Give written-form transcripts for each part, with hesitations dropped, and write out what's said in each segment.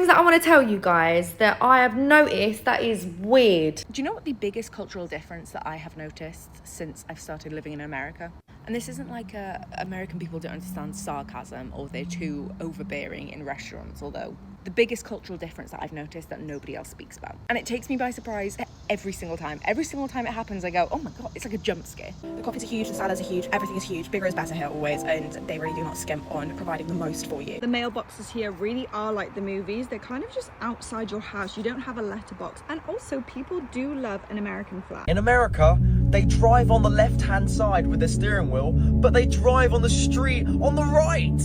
things that I want to tell you guys that I have noticed that is weird. Do you know what the biggest cultural difference that I have noticed since I've started living in America? And this isn't like American people don't understand sarcasm or they're too overbearing in restaurants, although the biggest cultural difference that I've noticed that nobody else speaks about. And it takes me by surprise every single time. Every single time it happens, I go, oh my God, it's like a jump scare. The coffees are huge, the salads are huge, everything is huge. Bigger is better here always, and they really do not skimp on providing the most for you. The mailboxes here really are like the movies. They're kind of just outside your house. You don't have a letterbox. And also, people do love an American flag. In America, they drive on the left-hand side with their steering wheel, but they drive on the street on the right.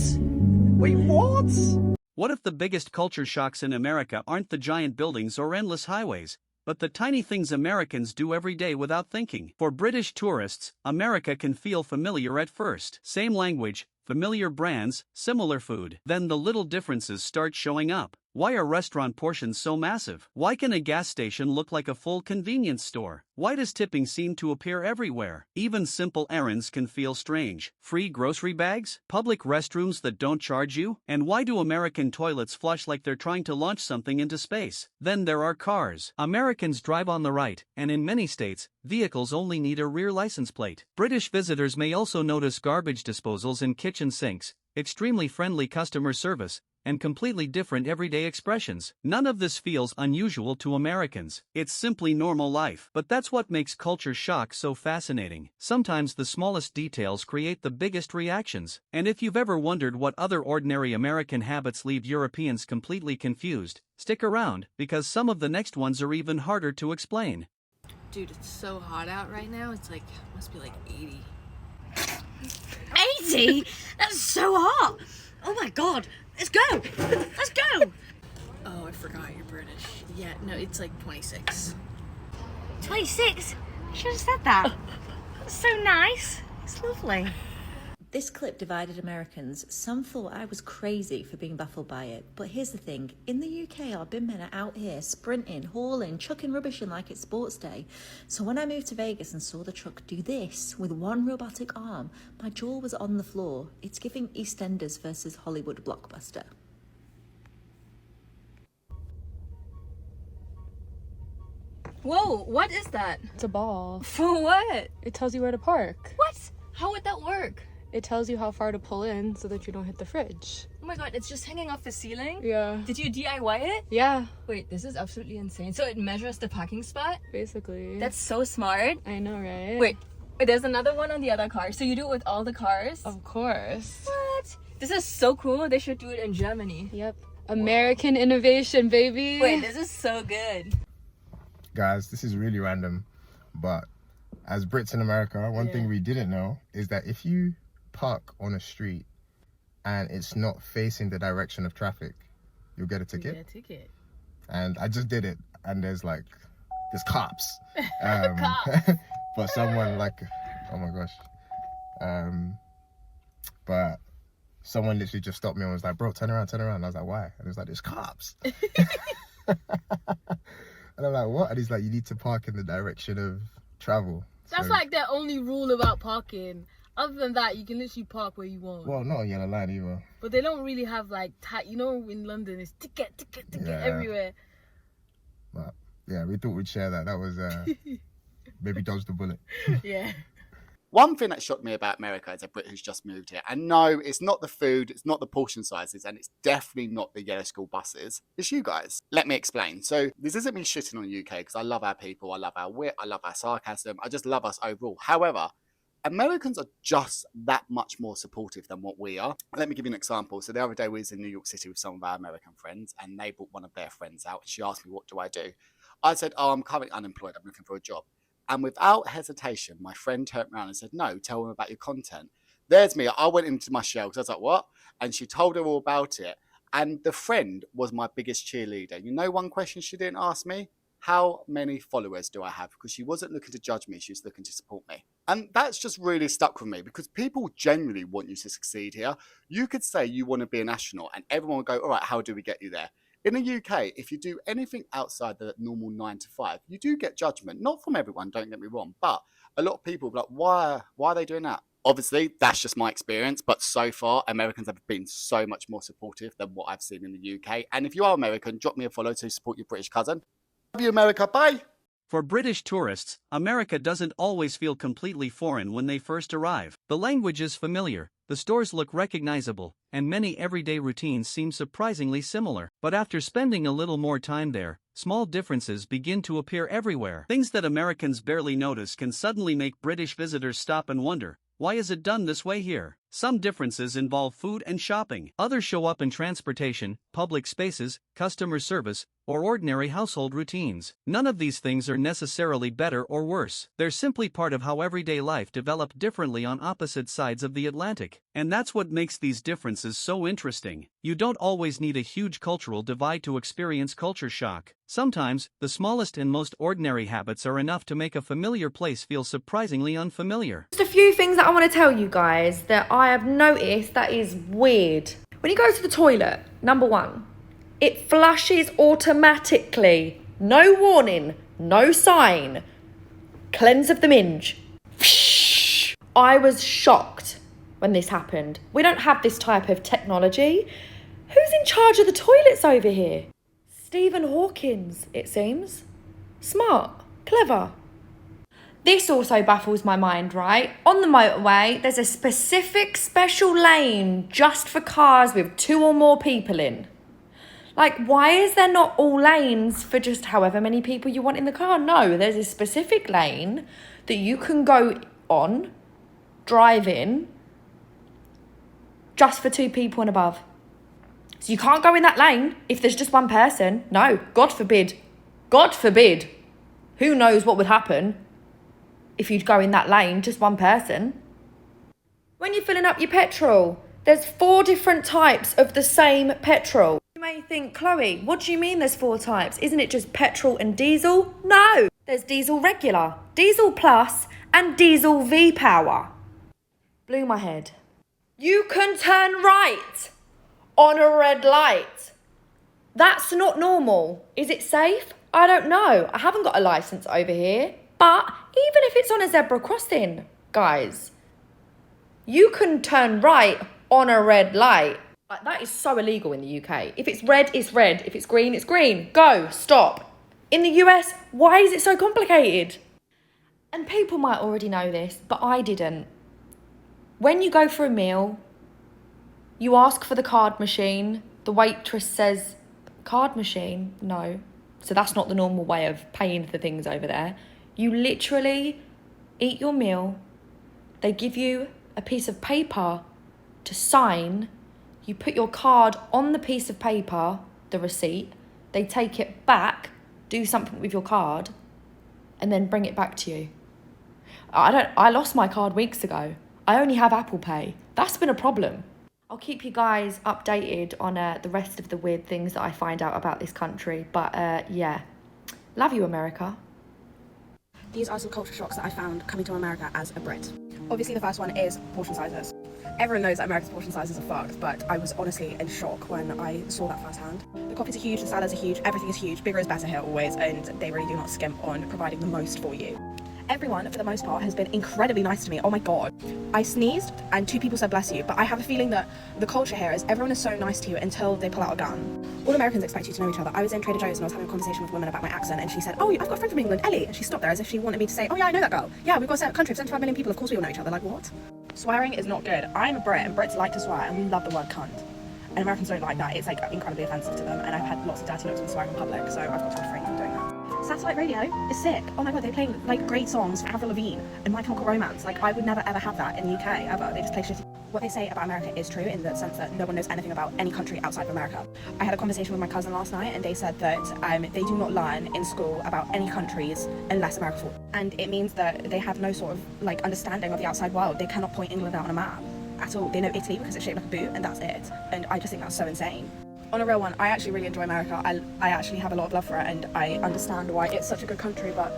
Wait, what? What if the biggest culture shocks in America aren't the giant buildings or endless highways, but the tiny things Americans do every day without thinking? For British tourists, America can feel familiar at first. Same language, familiar brands, similar food. Then the little differences start showing up. Why are restaurant portions so massive? Why can a gas station look like a full convenience store? Why does tipping seem to appear everywhere? Even simple errands can feel strange. Free grocery bags? Public restrooms that don't charge you? And why do American toilets flush like they're trying to launch something into space? Then there are cars. Americans drive on the right, and in many states, vehicles only need a rear license plate. British visitors may also notice garbage disposals in kitchen sinks, extremely friendly customer service, and completely different everyday expressions. None of this feels unusual to Americans. It's simply normal life. But that's what makes culture shock so fascinating. Sometimes the smallest details create the biggest reactions. And if you've ever wondered what other ordinary American habits leave Europeans completely confused, stick around, because some of the next ones are even harder to explain. Dude, it's so hot out right now. It's like, must be like 80. 80? That's so hot. Oh my God. Let's go. Let's go. Oh, I forgot you're British. Yeah, no, it's like 26. 26? I should have said that. That's so nice. It's lovely. This clip divided Americans. Some thought I was crazy for being baffled by it. But here's the thing. In the UK, our bin men are out here sprinting, hauling, chucking rubbish in like it's sports day. So when I moved to Vegas and saw the truck do this with one robotic arm, my jaw was on the floor. It's giving EastEnders versus Hollywood blockbuster. Whoa, what is that? It's a ball. For what? It tells you where to park. What? How would that work? It tells you how far to pull in so that you don't hit the fridge. Oh my God, it's just hanging off the ceiling? Yeah. Did you DIY it? Yeah. Wait, this is absolutely insane. So it measures the parking spot? Basically. That's so smart. I know, right? Wait, there's another one on the other car. So you do it with all the cars? Of course. What? This is so cool. They should do it in Germany. Yep. American innovation, baby. Wait, this is so good. Guys, this is really random, but as Brits in America, one thing we didn't know is that if you park on a street and it's not facing the direction of traffic, you'll get a ticket. You get a ticket. And I just did it, and there's cops. Cops. But someone oh my gosh. But someone literally just stopped me and was like, bro, turn around. And I was like, why? And he was like, there's cops. And I'm like, what? And he's like, you need to park in the direction of travel. That's like their only rule about parking. Other than that, you can literally park where you want. Well, not a yellow line either. But they don't really have in London, it's ticket everywhere. But yeah, we thought we'd share that. That was maybe dodged the bullet. Yeah. One thing that shocked me about America as a Brit who's just moved here, and no, it's not the food, it's not the portion sizes, and it's definitely not the yellow school buses, it's you guys. Let me explain. So this isn't me shitting on the UK, because I love our people, I love our wit, I love our sarcasm, I just love us overall. However, Americans are just that much more supportive than what we are. Let me give you an example. So the other day we was in New York City with some of our American friends, and they brought one of their friends out, and she asked me, what do I do? I said, oh, I'm currently unemployed, I'm looking for a job. And without hesitation, my friend turned around and said, no, tell them about your content. There's me. I went into my shell because I was like, what? And she told her all about it. And the friend was my biggest cheerleader. You know, one question she didn't ask me? How many followers do I have? Because she wasn't looking to judge me. She was looking to support me. And that's just really stuck with me because people genuinely want you to succeed here. You could say you want to be an astronaut and everyone would go, all right, how do we get you there? In the UK, if you do anything outside the normal 9 to 5, you do get judgment. Not from everyone, don't get me wrong, but a lot of people are like, why are they doing that? Obviously, that's just my experience, but so far, Americans have been so much more supportive than what I've seen in the UK. And if you are American, drop me a follow to support your British cousin. Love you, America. Bye. For British tourists, America doesn't always feel completely foreign when they first arrive. The language is familiar, the stores look recognizable, and many everyday routines seem surprisingly similar. But after spending a little more time there, small differences begin to appear everywhere. Things that Americans barely notice can suddenly make British visitors stop and wonder, why is it done this way here? Some differences involve food and shopping. Others show up in transportation, public spaces, customer service, or ordinary household routines. None of these things are necessarily better or worse. They're simply part of how everyday life developed differently on opposite sides of the Atlantic. And that's what makes these differences so interesting. You don't always need a huge cultural divide to experience culture shock. Sometimes, the smallest and most ordinary habits are enough to make a familiar place feel surprisingly unfamiliar. Just a few things that I want to tell you guys that I have noticed that is weird. When you go to the toilet, number one, it flushes automatically. No warning, no sign. Cleanse of the minge. I was shocked when this happened. We don't have this type of technology. Who's in charge of the toilets over here? Stephen Hawkins, it seems. Smart, clever. This also baffles my mind, right? On the motorway, there's a specific special lane just for cars with 2 or more people in. Like, why is there not all lanes for just however many people you want in the car? No, there's a specific lane that you can go on, drive in, just for 2 people and above. So you can't go in that lane if there's just one person. No, God forbid. God forbid. Who knows what would happen if you'd go in that lane, just one person. When you're filling up your petrol, there's 4 different types of the same petrol. You may think, Chloe, what do you mean there's 4 types? Isn't it just petrol and diesel? No, there's diesel regular, diesel plus, and diesel V-Power. Blew my head. You can turn right on a red light. That's not normal. Is it safe? I don't know. I haven't got a license over here. But even if it's on a zebra crossing, guys, you can turn right on a red light. Like, that is so illegal in the UK. If it's red, it's red. If it's green, it's green. Go, stop. In the US, why is it so complicated? And people might already know this, but I didn't. When you go for a meal, you ask for the card machine. The waitress says, card machine? No. So that's not the normal way of paying for things over there. You literally eat your meal. They give you a piece of paper to sign. You put your card on the piece of paper, the receipt. They take it back, do something with your card, and then bring it back to you. I lost my card weeks ago. I only have Apple Pay. That's been a problem. I'll keep you guys updated on the rest of the weird things that I find out about this country. But yeah, love you, America. These are some culture shocks that I found coming to America as a Brit. Obviously the first one is portion sizes. Everyone knows that America's portion sizes are fucked, but I was honestly in shock when I saw that firsthand. The coffees are huge, the salads are huge, everything is huge, bigger is better here always, and they really do not skimp on providing the most for you. Everyone, for the most part, has been incredibly nice to me. Oh my god. I sneezed and 2 people said bless you, but I have a feeling that the culture here is everyone is so nice to you until they pull out a gun. All Americans expect you to know each other. I was in Trader Joe's and I was having a conversation with a woman about my accent, and she said, oh, I've got a friend from England, Ellie, and she stopped there as if she wanted me to say, oh yeah, I know that girl. Yeah, we've got a country of 75 million people, of course we all know each other. Like, what? Swearing is not good. I'm a Brit and Brits like to swear and we love the word cunt. And Americans don't like that. It's like incredibly offensive to them, and I've had lots of dirty looks when swearing in public, so I've got to refrain from doing that. Satellite radio is sick. Oh my god, they play like great songs for Avril Lavigne and My Chemical Romance. Like, I would never ever have that in the UK ever. They just play shitty. What they say about America is true in the sense that no one knows anything about any country outside of America. I had a conversation with my cousin last night and they said that they do not learn in school about any countries unless America's full. And it means that they have no sort of like understanding of the outside world. They cannot point England out on a map at all. They know Italy because it's shaped like a boot and that's it. And I just think that's so insane. On a real one, I actually really enjoy America. I actually have a lot of love for it and I understand why it's such a good country, but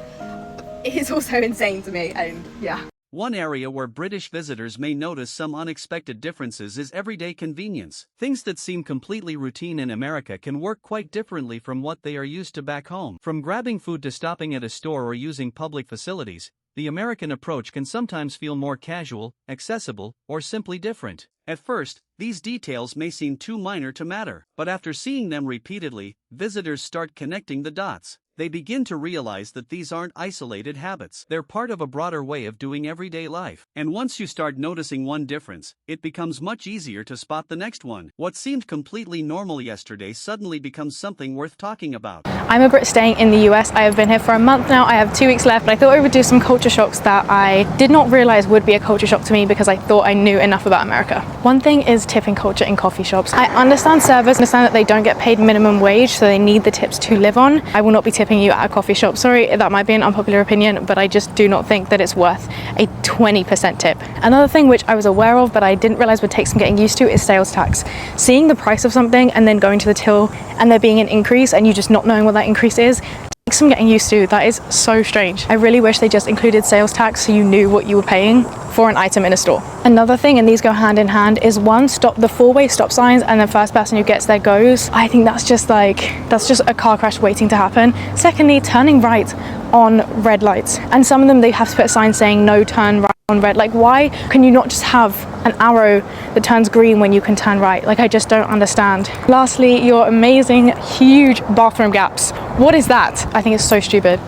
it is also insane to me, and yeah. One area where British visitors may notice some unexpected differences is everyday convenience. Things that seem completely routine in America can work quite differently from what they are used to back home. From grabbing food to stopping at a store or using public facilities, the American approach can sometimes feel more casual, accessible, or simply different. At first, these details may seem too minor to matter, but after seeing them repeatedly, visitors start connecting the dots. They begin to realize that these aren't isolated habits. They're part of a broader way of doing everyday life. And once you start noticing one difference, it becomes much easier to spot the next one. What seemed completely normal yesterday suddenly becomes something worth talking about. I'm a Brit staying in the US. I have been here for a month now. I have 2 weeks left. I thought I would do some culture shocks that I did not realize would be a culture shock to me because I thought I knew enough about America. One thing is tipping culture in coffee shops. I understand servers, understand that they don't get paid minimum wage, so they need the tips to live on. I will not be tipping you at a coffee shop. Sorry, that might be an unpopular opinion, but I just do not think that it's worth a 20% tip. Another thing which I was aware of but I didn't realize would take some getting used to is sales tax. Seeing the price of something and then going to the till and there being an increase and you just not knowing what that increase is takes some getting used to. That is so strange. I really wish they just included sales tax so you knew what you were paying for an item in a store. Another thing, and these go hand in hand, is one, stop the four-way stop signs and the first person who gets there goes. I think that's just a car crash waiting to happen. Secondly, turning right on red lights. And some of them, they have to put a sign saying no turn right on red. Like, why can you not just have an arrow that turns green when you can turn right? Like, I just don't understand. Lastly, your amazing huge bathroom gaps. What is that? I think it's so stupid.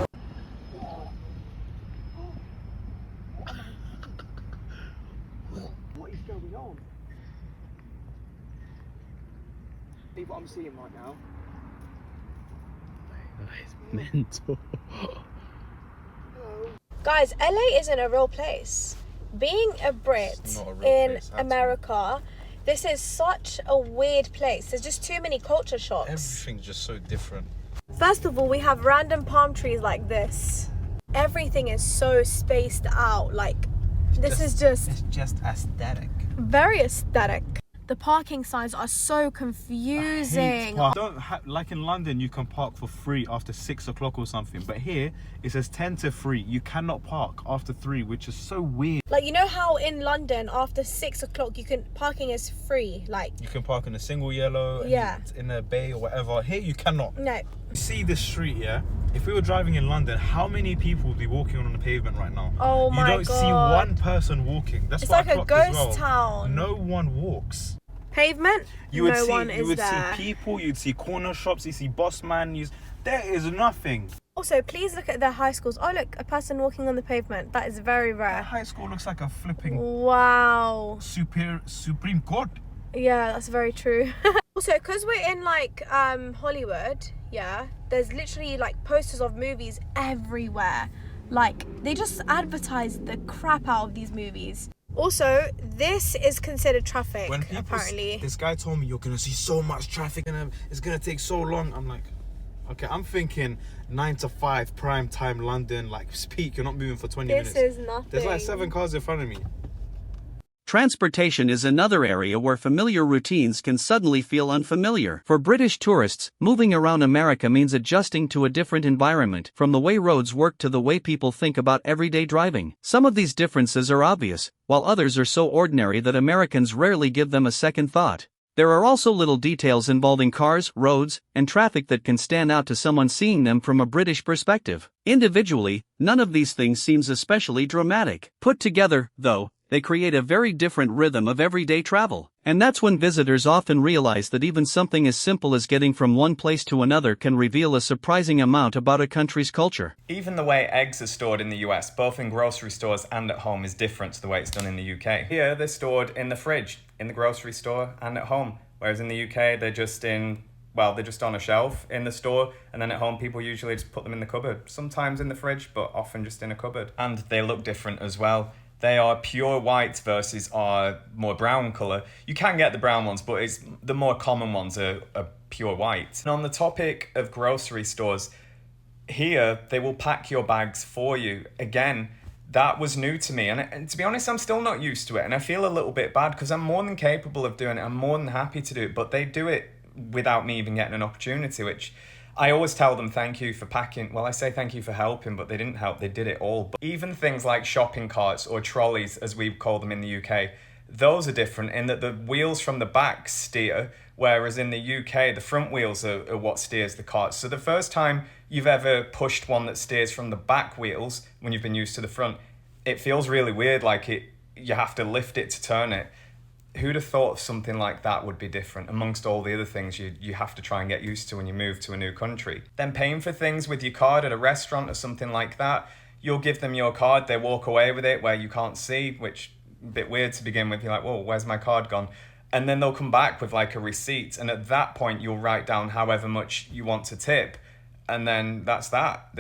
What is going on? See what I'm seeing right now? That is mental. Guys, LA isn't a real place. Being a Brit in America, this is such a weird place. There's just too many culture shocks. Everything's just so different. First of all, we have random palm trees like this. Everything is so spaced out. Like, it's just aesthetic. very aesthetic. The parking signs are so confusing. Like in London, you can park for free after 6 o'clock or something, but here it says 10 to 3. You cannot park after 3, which is so weird. Like, you know how in London after 6 o'clock parking is free? Like, you can park in a single yellow, yeah, in a bay or whatever. Here you cannot. No. See this street, yeah? If we were driving in London, how many people would be walking on the pavement right now? Oh my God. You don't see one person walking. That's it's what like I a clocked as ghost well. town. No one walks. Pavement, You would no see, one is you would there. see people, you'd see corner shops, you see boss man, there is nothing. Also, please look at the high schools. Oh look, a person walking on the pavement. That is very rare. That high school looks like a flipping wow Supreme Court. Yeah, that's very true. Also, because we're in like Hollywood, yeah, there's literally like posters of movies everywhere. Like, they just advertise the crap out of these movies. Also, this is considered traffic, apparently. This guy told me you're gonna see so much traffic and it's gonna take so long. I'm like, okay, I'm thinking 9 to 5 prime time London, like peak, you're not moving for 20 minutes. This is nothing. There's like 7 cars in front of me. Transportation is another area where familiar routines can suddenly feel unfamiliar. For British tourists, moving around America means adjusting to a different environment, from the way roads work to the way people think about everyday driving. Some of these differences are obvious, while others are so ordinary that Americans rarely give them a second thought. There are also little details involving cars, roads, and traffic that can stand out to someone seeing them from a British perspective. Individually, none of these things seems especially dramatic. Put together, though, they create a very different rhythm of everyday travel. And that's when visitors often realize that even something as simple as getting from one place to another can reveal a surprising amount about a country's culture. Even the way eggs are stored in the US, both in grocery stores and at home, is different to the way it's done in the UK. Here, they're stored in the fridge, in the grocery store and at home. Whereas in the UK, they're just on a shelf in the store, and then at home people usually just put them in the cupboard. Sometimes in the fridge, but often just in a cupboard. And they look different as well. They are pure white versus our more brown colour. You can get the brown ones, but the more common ones are pure white. And on the topic of grocery stores, here they will pack your bags for you. Again, that was new to me, and to be honest, I'm still not used to it, and I feel a little bit bad because I'm more than capable of doing it. I'm more than happy to do it, but they do it without me even getting an opportunity, which I always tell them thank you for packing. Well, I say thank you for helping, but they didn't help. They did it all. But even things like shopping carts or trolleys, as we call them in the UK, those are different in that the wheels from the back steer, whereas in the UK, the front wheels are what steers the cart. So the first time you've ever pushed one that steers from the back wheels, when you've been used to the front, it feels really weird, like you have to lift it to turn it. Who'd have thought something like that would be different amongst all the other things you have to try and get used to when you move to a new country? Then paying for things with your card at a restaurant or something like that, you'll give them your card, they walk away with it where you can't see, which a bit weird to begin with. You're like, whoa, where's my card gone? And then they'll come back with like a receipt, and at that point you'll write down however much you want to tip, and then that's that.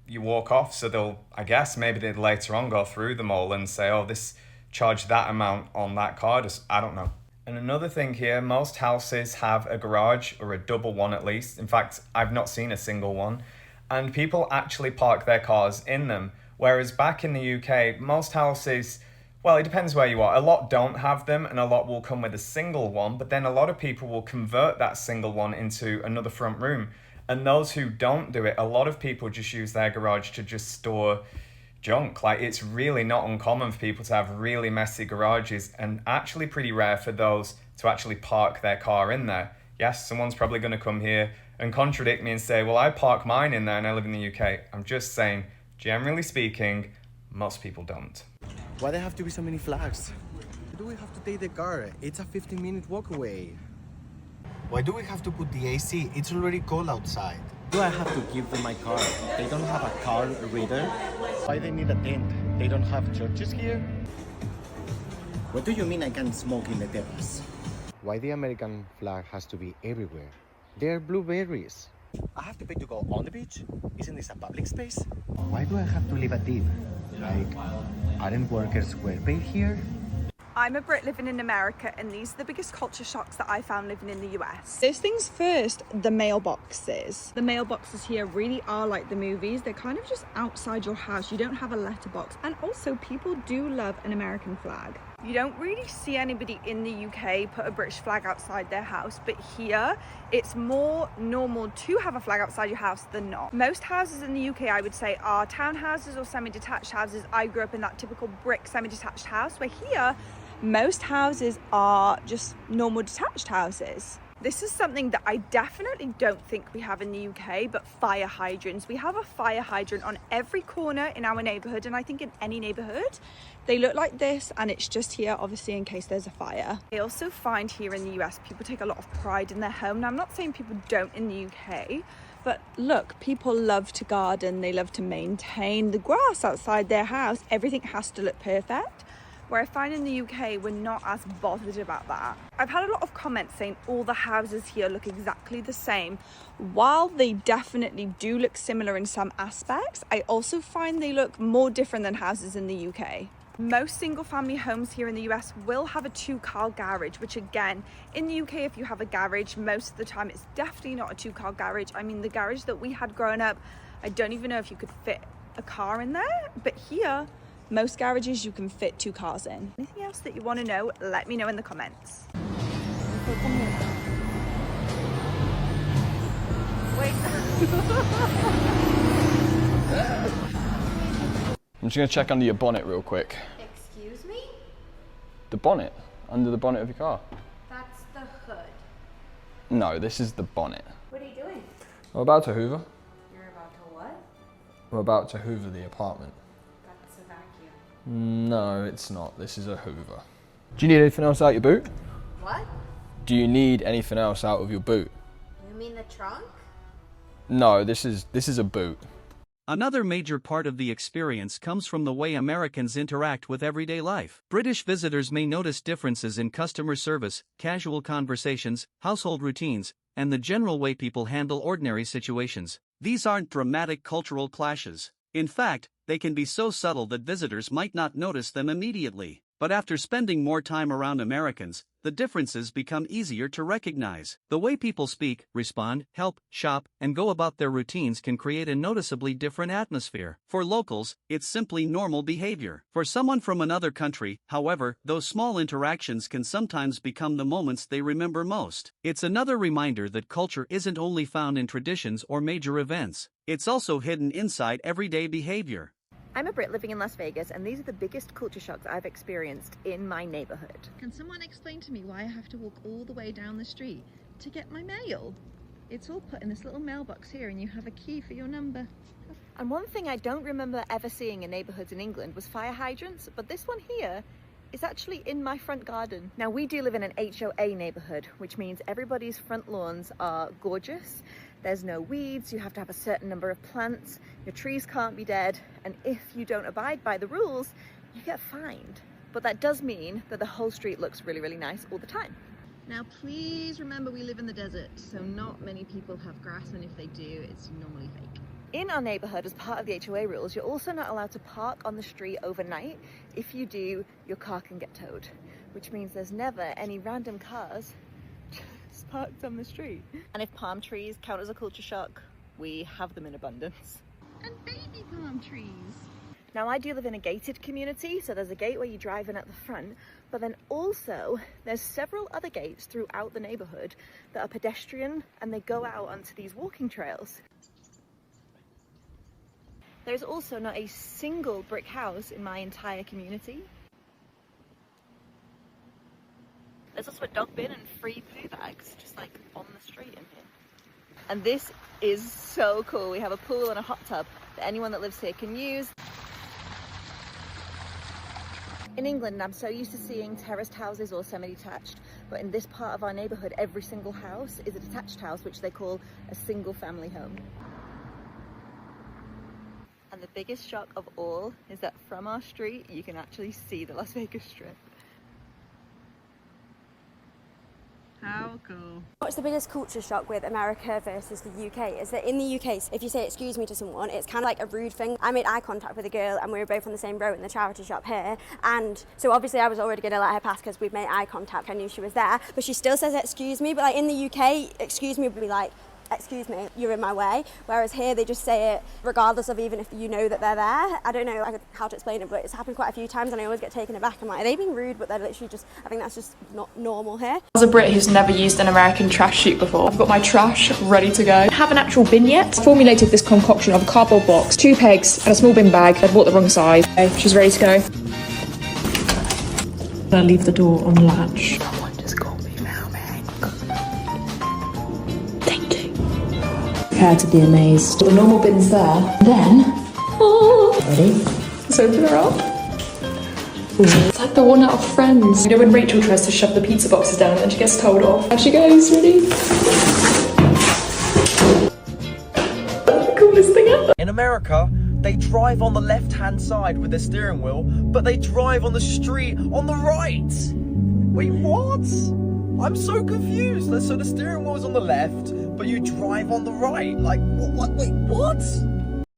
You walk off. So they'll, I guess maybe they'd later on go through them all and say, oh, this charge that amount on that card. I don't know. And another thing here, most houses have a garage, or a double one at least. In fact, I've not seen a single one. And people actually park their cars in them. Whereas back in the UK, most houses, well, it depends where you are. A lot don't have them, and a lot will come with a single one. But then a lot of people will convert that single one into another front room. And those who don't do it, a lot of people just use their garage to just store junk. Like, it's really not uncommon for people to have really messy garages, and actually pretty rare for those to actually park their car in there. Yes, someone's probably going to come here and contradict me and say, well, I park mine in there and I live in the UK. I'm just saying, generally speaking, most people don't. Why there have to be so many flags? Why do we have to take the car? It's a 15-minute walk away. Why do we have to put the AC? It's already cold outside. Do I have to give them my car? They don't have a car reader. Why they need a tent? They don't have churches here? What do you mean I can smoke in the terrace? Why the American flag has to be everywhere? They're blueberries. I have to pay to go on the beach? Isn't this a public space? Why do I have to leave a tip? Like, aren't workers well paid here? I'm a Brit living in America, and these are the biggest culture shocks that I found living in the US. First things first, the mailboxes. The mailboxes here really are like the movies. They're kind of just outside your house. You don't have a letterbox. And also, people do love an American flag. You don't really see anybody in the UK put a British flag outside their house, but here it's more normal to have a flag outside your house than not. Most houses in the UK, I would say, are townhouses or semi-detached houses. I grew up in that typical brick semi-detached house, where here most houses are just normal detached houses. This is something that I definitely don't think we have in the UK, but fire hydrants. We have a fire hydrant on every corner in our neighbourhood, and I think in any neighbourhood. They look like this, and it's just here, obviously, in case there's a fire. I also find here in the US, people take a lot of pride in their home. Now, I'm not saying people don't in the UK, but look, people love to garden. They love to maintain the grass outside their house. Everything has to look perfect. Where I find in the UK, we're not as bothered about that. I've had a lot of comments saying all the houses here look exactly the same. While they definitely do look similar in some aspects, I also find they look more different than houses in the UK. Most single family homes here in the US will have a 2-car garage, which again, in the UK, if you have a garage, most of the time it's definitely not a 2-car garage. I mean, the garage that we had growing up, I don't even know if you could fit a car in there, but here, most garages you can fit 2 cars in. Anything else that you want to know, let me know in the comments. Wait. I'm just going to check under your bonnet real quick. Excuse me? The bonnet? Under the bonnet of your car? That's the hood. No, this is the bonnet. What are you doing? We're about to hoover. You're about to what? We're about to hoover the apartment. That's a vacuum. No, it's not. This is a hoover. Do you need anything else out your boot? What? Do you need anything else out of your boot? You mean the trunk? No, this is a boot. Another major part of the experience comes from the way Americans interact with everyday life. British visitors may notice differences in customer service, casual conversations, household routines, and the general way people handle ordinary situations. These aren't dramatic cultural clashes. In fact, they can be so subtle that visitors might not notice them immediately. But after spending more time around Americans, the differences become easier to recognize. The way people speak, respond, help, shop, and go about their routines can create a noticeably different atmosphere. For locals, it's simply normal behavior. For someone from another country, however, those small interactions can sometimes become the moments they remember most. It's another reminder that culture isn't only found in traditions or major events. It's also hidden inside everyday behavior. I'm a Brit living in Las Vegas, and these are the biggest culture shocks I've experienced in my neighborhood. Can someone explain to me why I have to walk all the way down the street to get my mail. It's all put in this little mailbox here, and you have a key for your number. And one thing I don't remember ever seeing in neighbourhoods in England was fire hydrants, but this one here is actually in my front garden. Now, we do live in an HOA neighbourhood, which means everybody's front lawns are gorgeous. There's no weeds, you have to have a certain number of plants, your trees can't be dead, and if you don't abide by the rules, you get fined. But that does mean that the whole street looks really, really nice all the time. Now, please remember we live in the desert, so not many people have grass, and if they do, it's normally fake. In our neighbourhood, as part of the HOA rules, you're also not allowed to park on the street overnight. If you do, your car can get towed, which means there's never any random cars just parked on the street. And if palm trees count as a culture shock, we have them in abundance. And baby palm trees. Now, I do live in a gated community, so there's a gate where you drive in at the front, but then also there's several other gates throughout the neighbourhood that are pedestrian, and they go out onto these walking trails. There's also not a single brick house in my entire community. There's also a dog bin and free poo bags just like on the street in here. And this is so cool. We have a pool and a hot tub that anyone that lives here can use. In England, I'm so used to seeing terraced houses or semi-detached, but in this part of our neighbourhood, every single house is a detached house, which they call a single family home. And the biggest shock of all is that from our street, you can actually see the Las Vegas Strip. How cool. What's the biggest culture shock with America versus the UK is that in the UK, if you say excuse me to someone, it's kind of like a rude thing. I made eye contact with a girl and we were both on the same row in the charity shop here, and so obviously I was already going to let her pass because we'd made eye contact. I knew she was there, but she still says excuse me. But like in the UK, excuse me would be like, excuse me, you're in my way. Whereas here they just say it regardless of even if you know that they're there. I don't know how to explain it, but it's happened quite a few times and I always get taken aback. I'm like, are they being rude? But they're literally just, I think that's just not normal here. As a Brit who's never used an American trash chute before, I've got my trash ready to go. I have an actual bin yet. I formulated this concoction of a cardboard box, 2 pegs and a small bin bag. I bought the wrong size. Okay, she's ready to go. I leave the door on latch. Someone just called me mailman. Thank you. Prepare to be amazed. The normal bin's there. Then, ready? Let's open her up. It's like the one out of Friends. You know when Rachel tries to shove the pizza boxes down and then she gets told off? There she goes, ready? The coolest thing ever. In America, they drive on the left-hand side with their steering wheel, but they drive on the street on the right. Wait, what? I'm so confused. So the steering wheel's on the left, but you drive on the right. Like, what? Wait, what?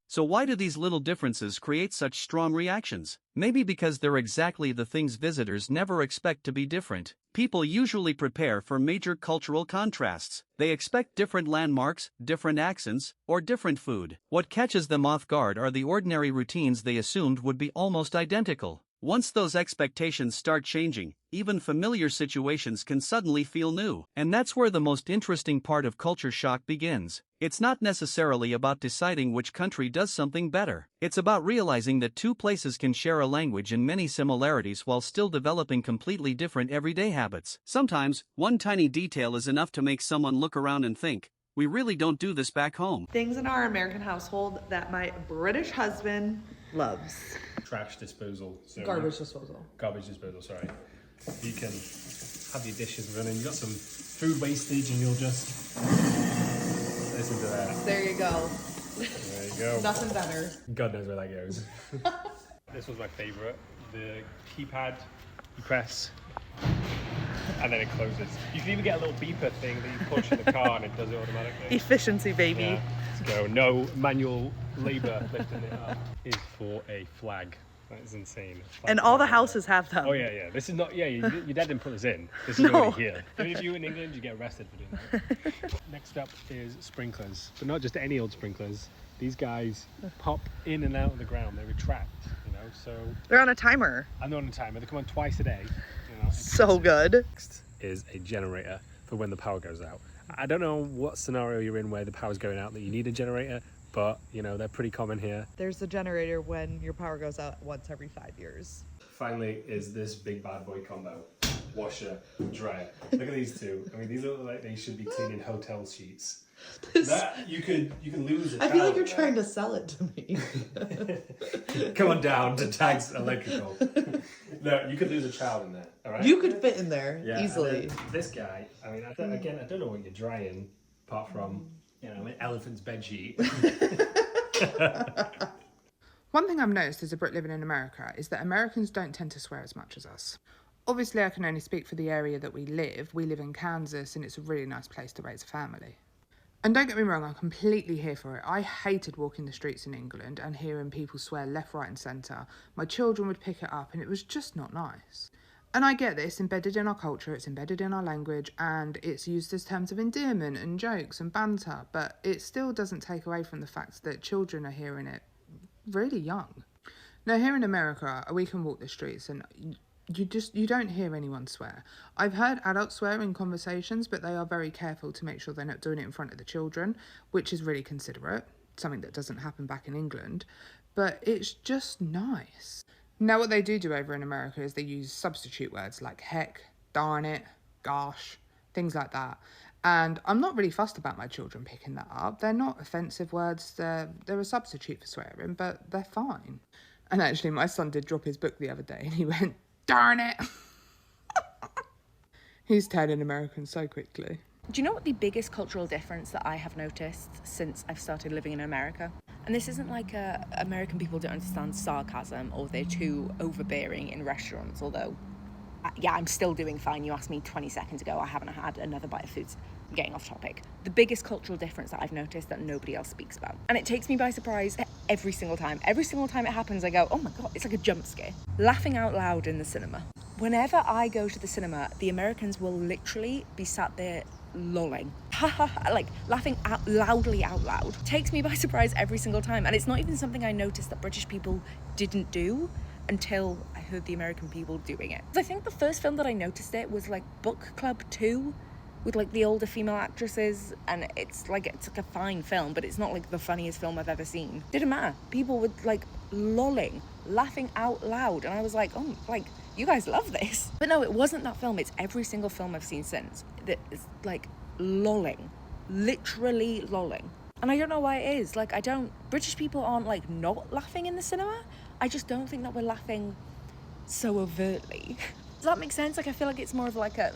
So why do these little differences create such strong reactions? Maybe because they're exactly the things visitors never expect to be different. People usually prepare for major cultural contrasts. They expect different landmarks, different accents, or different food. What catches them off guard are the ordinary routines they assumed would be almost identical. Once those expectations start changing, even familiar situations can suddenly feel new. And that's where the most interesting part of culture shock begins. It's not necessarily about deciding which country does something better. It's about realizing that 2 places can share a language and many similarities while still developing completely different everyday habits. Sometimes, one tiny detail is enough to make someone look around and think, we really don't do this back home. Things in our American household that my British husband loves. Trash disposal. So Garbage disposal. Garbage disposal, sorry. You can have your dishes running, you've got some food wastage and you'll just listen to that. There you go. There you go. Nothing better. God knows where that goes. This was my favourite. The keypad, you press, and then it closes. You can even get a little beeper thing that you push in the car and it does it automatically. Efficiency, baby. Yeah, let's go. No manual labour lifting it up. Is for a flag. That is insane. And all the houses have them. Oh yeah. This is not, your dad didn't put this in. This is already here. I mean, if you were in England, you get arrested for doing that. Next up is sprinklers, but not just any old sprinklers. These guys pop in and out of the ground. They retract, so. They're on a timer. I'm not on a timer. They come on twice a day. So good. Next is a generator for when the power goes out. I don't know what scenario you're in where the power's going out that you need a generator, but they're pretty common here. There's a generator when your power goes out once every 5 years. finally is this big bad boy combo. Washer, dryer. Look at these two. I mean, these look like they should be cleaning hotel sheets. That you could lose a I feel like towel you're there. trying to sell it to me. Come on down to Tags Electrical. No, you could lose a child in there, all right? You could fit in there Yeah, easily. and then this guy, I mean, again, I don't know what you're drying, apart from, an elephant's bedsheet. One thing I've noticed as a Brit living in America is that Americans don't tend to swear as much as us. Obviously, I can only speak for the area that we live. We live in Kansas, and it's a really nice place to raise a family. And don't get me wrong, I'm completely here for it. I hated walking the streets in England and hearing people swear left, right and centre. My children would pick it up and it was just not nice. And I get this, embedded in our culture, it's embedded in our language, and it's used as terms of endearment and jokes and banter, but it still doesn't take away from the fact that children are hearing it really young. Now here in America, we can walk the streets and you don't hear anyone swear. I've heard adults swear in conversations, but they are very careful to make sure they're not doing it in front of the children, which is really considerate, something that doesn't happen back in England, but it's just nice. Now what they do over in America is they use substitute words like heck, darn it, gosh, things like that. And I'm not really fussed about my children picking that up. They're not offensive words, they're a substitute for swearing, but they're fine. And actually my son did drop his book the other day and he went, darn it. He's turning American so quickly. Do you know what the biggest cultural difference that I have noticed since I've started living in America? And this isn't like American people don't understand sarcasm or they're too overbearing in restaurants, although, yeah, I'm still doing fine. You asked me 20 seconds ago, I haven't had another bite of food. I'm getting off topic. The biggest cultural difference that I've noticed that nobody else speaks about. And it takes me by surprise every single time. Every single time it happens, I go, oh my God, it's like a jump scare. Laughing out loud in the cinema. Whenever I go to the cinema, the Americans will literally be sat there lolling, like laughing loudly out loud. Takes me by surprise every single time, and it's not even something I noticed that British people didn't do until I heard the American people doing it. I think the first film that I noticed it was like Book Club 2 with like the older female actresses, and it's like a fine film, but it's not like the funniest film I've ever seen. Didn't matter. People were like lolling, laughing out loud, and I was like, oh, like, you guys love this. But no, it wasn't that film. It's every single film I've seen since that is like lolling, literally lolling. And I don't know why it is. Like, British people aren't like not laughing in the cinema. I just don't think that we're laughing so overtly. Does that make sense? Like, I feel like it's more of like a,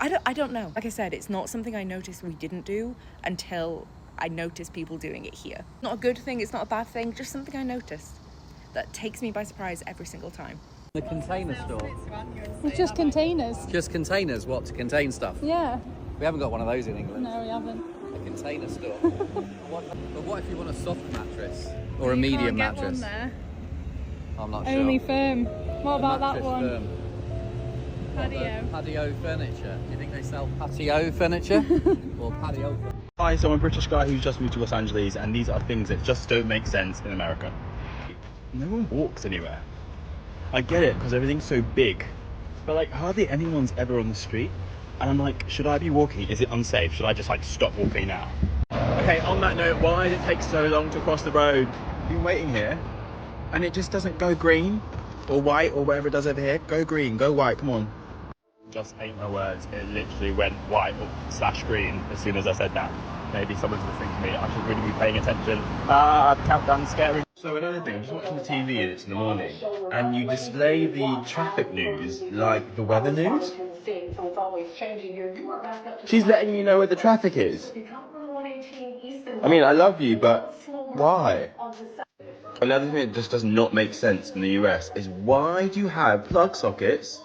I don't know. Like I said, it's not something I noticed we didn't do until I noticed people doing it here. Not a good thing, it's not a bad thing, just something I noticed that takes me by surprise every single time. The container store. Just containers. Just containers, what, to contain stuff? Yeah. We haven't got one of those in England. No, we haven't. A container store. But what if you want a soft mattress? Or a medium can't mattress? get one there. I'm not sure. Only firm. What The about that mattress one? firm. Patio. Patio furniture. Do you think they sell patio furniture? Or patio furniture? Hi, so I'm a British guy who's just moved to Los Angeles, and these are things that just don't make sense in America. No one walks anywhere. I get it, because everything's so big, but like hardly anyone's ever on the street, and I'm like, should I be walking? Is it unsafe? Should I just like stop walking now? Okay, on that note, why does it take so long to cross the road? I've been waiting here, and it just doesn't go green, or white, or whatever it does over here. Go green, go white, come on. Just ain't my words, it literally went white / green as soon as I said that. Maybe someone's listening to me, I should really be paying attention. The countdown's scary. So another thing, I'm just watching the TV and it's in the morning, and you display the traffic news like the weather news. She's letting you know where the traffic is. I mean, I love you, but why? Another thing that just does not make sense in the US is why do you have plug sockets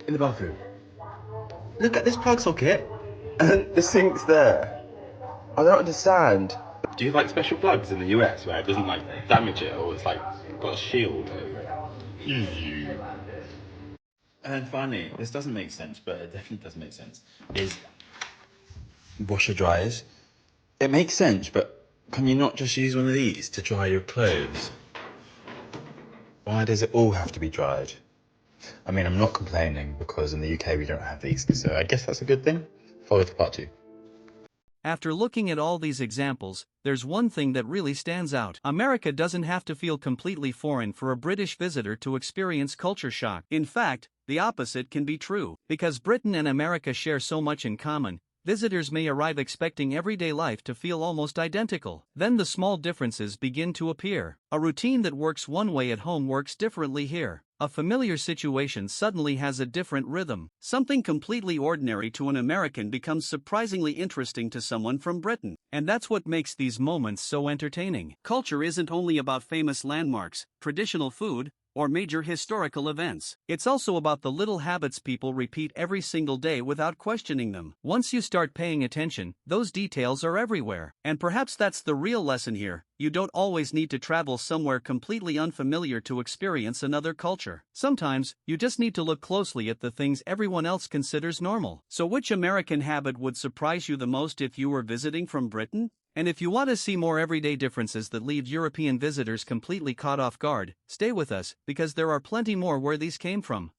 in the bathroom? Look at this plug socket, and the sink's there. I don't understand. Do you have like special plugs in the US where it doesn't like damage it, or it's like got a shield over it? And finally, this doesn't make sense, but it definitely does make sense, is washer dryers. It makes sense, but can you not just use one of these to dry your clothes? Why does it all have to be dried? I mean, I'm not complaining because in the UK we don't have these, so I guess that's a good thing. Follow for part 2. After looking at all these examples, there's one thing that really stands out. America doesn't have to feel completely foreign for a British visitor to experience culture shock. In fact, the opposite can be true. Because Britain and America share so much in common, visitors may arrive expecting everyday life to feel almost identical. Then the small differences begin to appear. A routine that works one way at home works differently here. A familiar situation suddenly has a different rhythm. Something completely ordinary to an American becomes surprisingly interesting to someone from Britain. And that's what makes these moments so entertaining. Culture isn't only about famous landmarks, traditional food, or major historical events. It's also about the little habits people repeat every single day without questioning them. Once you start paying attention, those details are everywhere. And perhaps that's the real lesson here. You don't always need to travel somewhere completely unfamiliar to experience another culture. Sometimes, you just need to look closely at the things everyone else considers normal. So which American habit would surprise you the most if you were visiting from Britain? And if you want to see more everyday differences that leave European visitors completely caught off guard, stay with us, because there are plenty more where these came from.